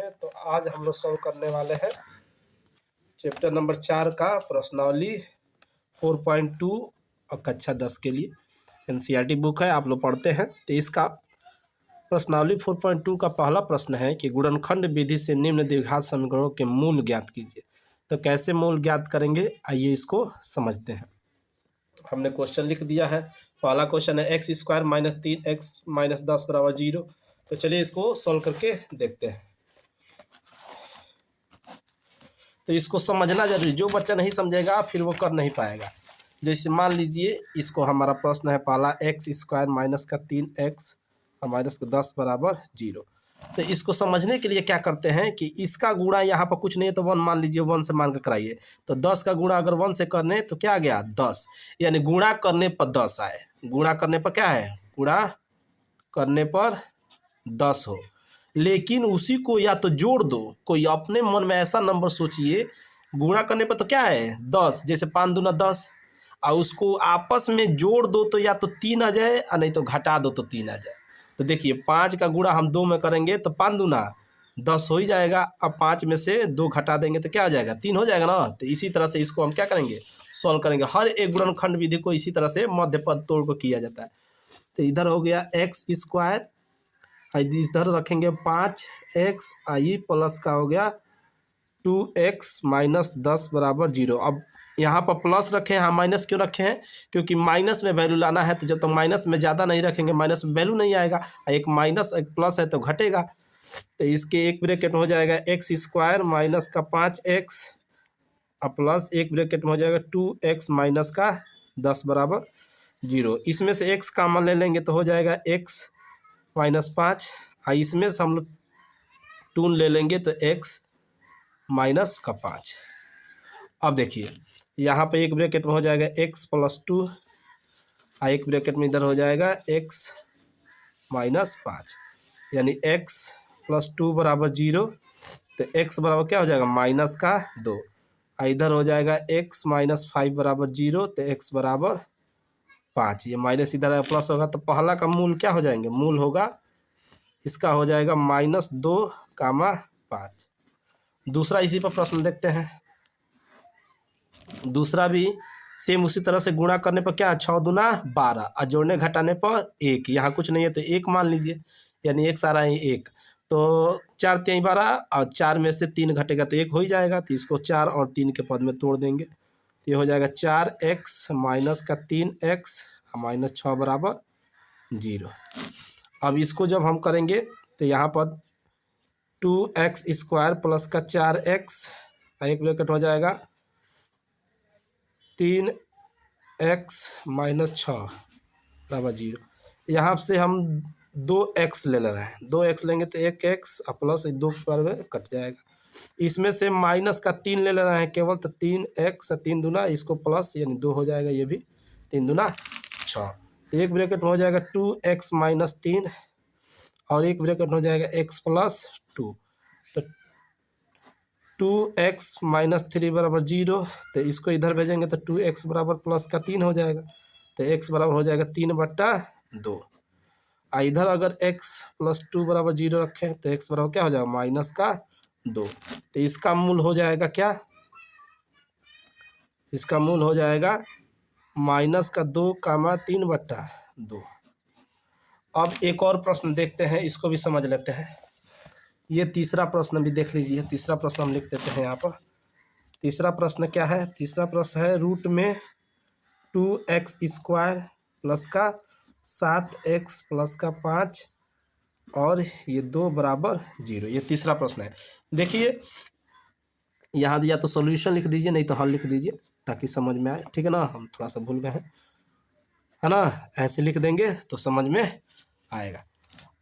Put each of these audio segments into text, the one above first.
हैं। तो आज हम लोग सॉल्व करने वाले हैं चैप्टर नंबर 4 का प्रश्नावली 4.2 और कक्षा 10 के लिए एनसीईआरटी बुक है, आप लोग पढ़ते हैं। तो इसका प्रश्नावली 4.2 का पहला प्रश्न है कि गुणनखंड विधि से निम्न द्विघात समीकरणों के मूल ज्ञात कीजिए। तो कैसे मूल ज्ञात करेंगे, आइए इसको समझते हैं। हमने क्वेश्चन लिख दिया है। पहला क्वेश्चन है x square minus 3x minus 10 बराबर 0। तो चलिए इसको सॉल्व करके देखते हैं। तो इसको समझना जरूरी, जो बच्चा नहीं समझेगा फिर वो कर नहीं पाएगा। जैसे मान लीजिए इसको हमारा प्रश्न है पहला एक्स स्क्वायर माइनस का 3x और माइनस का 10 बराबर 0। तो इसको समझने के लिए क्या करते हैं कि इसका गुणा यहाँ पर कुछ नहीं है तो 1 मान लीजिए, 1 से मान कर कराइए। तो 10 का गुणा अगर 1 से करने तो क्या आ गया 10, यानी गुणा करने पर 10 आए। गुणा करने पर क्या है, गुणा करने पर 10 हो। लेकिन उसी को या तो जोड़ दो, कोई अपने मन में ऐसा नंबर सोचिए, गुणा करने पर तो क्या है 10, जैसे 5 दूना 10, और उसको आपस में जोड़ दो तो या तो 3 आ जाए और नहीं तो घटा दो तो 3 आ जाए। तो देखिए 5 का गुणा हम 2 में करेंगे तो 5 दूना 10 हो ही जाएगा। अब 5 में से 2 घटा देंगे तो क्या आ जाएगा 3 हो जाएगा ना। तो इसी तरह से इसको हम क्या करेंगे, सॉल्व करेंगे। हर एक गुणनखंड विधि को इसी तरह से मध्य पद तोड़ को किया जाता है। तो इधर हो गया एक्स स्क्वायर, इधर रखेंगे 5x आई प्लस का हो गया 2x माइनस 10 बराबर 0। अब यहाँ पर प्लस रखे हैं, यहाँ माइनस क्यों रखे हैं, क्योंकि माइनस में वैल्यू लाना है। तो जब तक माइनस में ज़्यादा नहीं रखेंगे माइनस में वैल्यू नहीं आएगा। एक माइनस एक प्लस है तो घटेगा। तो इसके एक ब्रैकेट में हो जाएगा एक्स स्क्वायर माइनस का 5x और प्लस एक ब्रैकेट में हो जाएगा 2x माइनस का 10 बराबर 0। इसमें से x कॉमन ले लेंगे तो हो जाएगा x माइनस 5, इसमें से हम लोग 2 ले लेंगे तो x माइनस का 5। अब देखिए यहाँ पे एक ब्रैकेट में हो जाएगा x प्लस 2, एक ब्रैकेट में इधर हो जाएगा x माइनस 5, यानी x प्लस 2 बराबर 0। तो x बराबर क्या हो जाएगा माइनस का 2, इधर हो जाएगा x माइनस 5 बराबर 0। तो x बराबर 5, ये माइनस इधर प्लस होगा तो पहला का मूल क्या हो जाएंगे, मूल होगा इसका हो जाएगा माइनस 2 कामा 5। दूसरा इसी पर प्रश्न देखते हैं। दूसरा भी सेम उसी तरह से गुणा करने पर क्या 6 दूना 12 और जोड़ने घटाने पर 1। यहाँ कुछ नहीं है तो 1 मान लीजिए, यानी x आ रहा है 1। तो 4 3 12 और 4 में से 3 घटेगा तो 1 हो ही जाएगा। तो इसको 4 और 3 के पद में तोड़ देंगे तो ये हो जाएगा 4x माइनस का 3x माइनस 6 बराबर 0। अब इसको जब हम करेंगे तो यहाँ पर 2x स्क्वायर प्लस का 4x, एक ब्रैकेट हो जाएगा 3x माइनस 6 बराबर 0। यहाँ से हम 2x ले रहे हैं, 2x लेंगे तो 1x प्लस 2 पर में कट जाएगा। इसमें से माइनस का 3 ले रहे हैं केवल, तो 3x 3 दूना इसको प्लस यानी 2 हो जाएगा, ये भी 3 दूना 6। तो एक ब्रैकेट में हो जाएगा 2x माइनस 3 और एक ब्रैकेट हो जाएगा x प्लस 2। तो 2x माइनस 3 बराबर 0। तो इसको इधर भेजेंगे तो 2x बराबर प्लस का 3 हो जाएगा। तो x बराबर हो जाएगा 3/2। इधर अगर x प्लस 2 बराबर 0 रखें तो x बराबर क्या हो जाएगा माइनस का 2। तो इसका मूल हो जाएगा क्या, इसका मूल हो जाएगा माइनस का 2 कामा 3/2। अब एक और प्रश्न देखते हैं, इसको भी समझ लेते हैं। ये तीसरा प्रश्न भी देख लीजिए। तीसरा प्रश्न हम लिख देते हैं यहाँ पर। तीसरा प्रश्न क्या है, तीसरा प्रश्न है रूट में 2x स्क्वायर प्लस का 7x प्लस का 5 और ये 2 बराबर 0। ये तीसरा प्रश्न है। देखिए यहाँ दिया तो सॉल्यूशन लिख दीजिए, नहीं तो हल लिख दीजिए ताकि समझ में आए, ठीक है ना। हम थोड़ा सा भूल गए हैं, है ना, ऐसे लिख देंगे तो समझ में आएगा।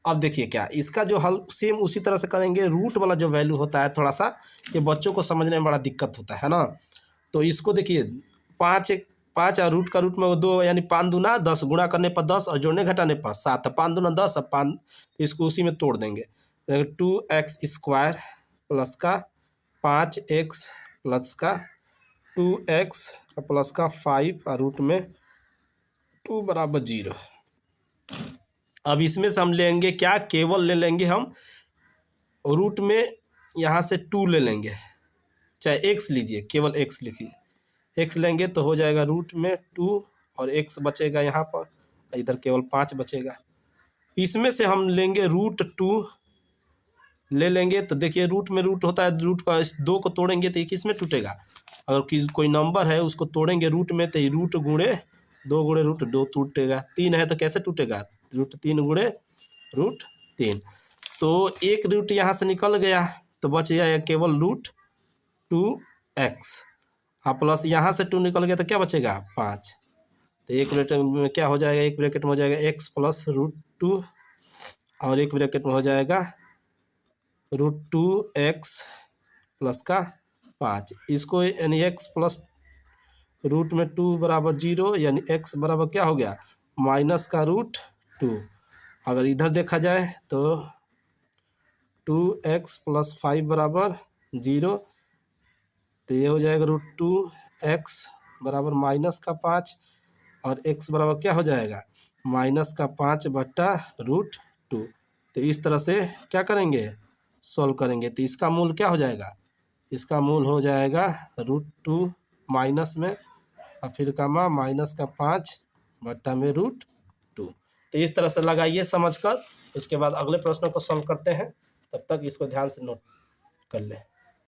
अब देखिए क्या इसका जो हल सेम उसी तरह से करेंगे। रूट वाला जो वैल्यू होता है थोड़ा सा ये बच्चों को समझने में बड़ा दिक्कत होता है ना। तो इसको देखिए 5 और रूट का रूट में 2 यानी 5 दूना 10, गुणा करने पर 10 और जोड़ने घटाने पर 7। 5 दूना 10 और 5, तो इसको उसी में तोड़ देंगे। 2x स्क्वायर प्लस का 5x प्लस का 2x प्लस का 5 और रूट में 2 बराबर 0। अब इसमें से हम लेंगे क्या, केवल ले लेंगे हम रूट में यहाँ से 2 ले लेंगे, चाहे x लीजिए, केवल x लिखिए, x लेंगे तो हो जाएगा रूट में 2 और x बचेगा यहाँ पर, इधर केवल 5 बचेगा। इसमें से हम लेंगे रूट 2 ले लेंगे, तो देखिए रूट में रूट होता है, रूट का इस 2 को तोड़ेंगे तो ये किस में टूटेगा, अगर कोई नंबर है उसको तोड़ेंगे रूट में तो ये रूट गुणे 2 गुणे रूट 2 टूटेगा। 3 है तो कैसे टूटेगा, रूट 3 गुणे रूट 3। तो एक रूट यहाँ से निकल गया तो बच जाएगा केवल रूट 2x, और प्लस यहाँ से 2 निकल गया तो क्या बचेगा 5। तो एक ब्रैकेट में क्या हो जाएगा, एक ब्रैकेट में हो जाएगा x प्लस रूट 2 और एक ब्रैकेट में हो जाएगा रूट 2x प्लस का 5। इसको यानी x प्लस रूट में 2 बराबर 0, यानी x बराबर क्या हो गया माइनस का रूट 2। अगर इधर देखा जाए तो 2x प्लस 5 बराबर 0, तो ये हो जाएगा रूट 2x बराबर माइनस का 5 और x बराबर क्या हो जाएगा माइनस का 5 बट्टा रूट 2। तो इस तरह से क्या करेंगे सॉल्व करेंगे, तो इसका मूल क्या हो जाएगा, इसका मूल हो जाएगा रूट 2 माइनस में और फिर कामा माइनस का 5 बट्टा में रूट 2। तो इस तरह से लगाइए समझकर, उसके बाद अगले प्रश्नों को सॉल्व करते हैं, तब तक इसको ध्यान से नोट कर लें।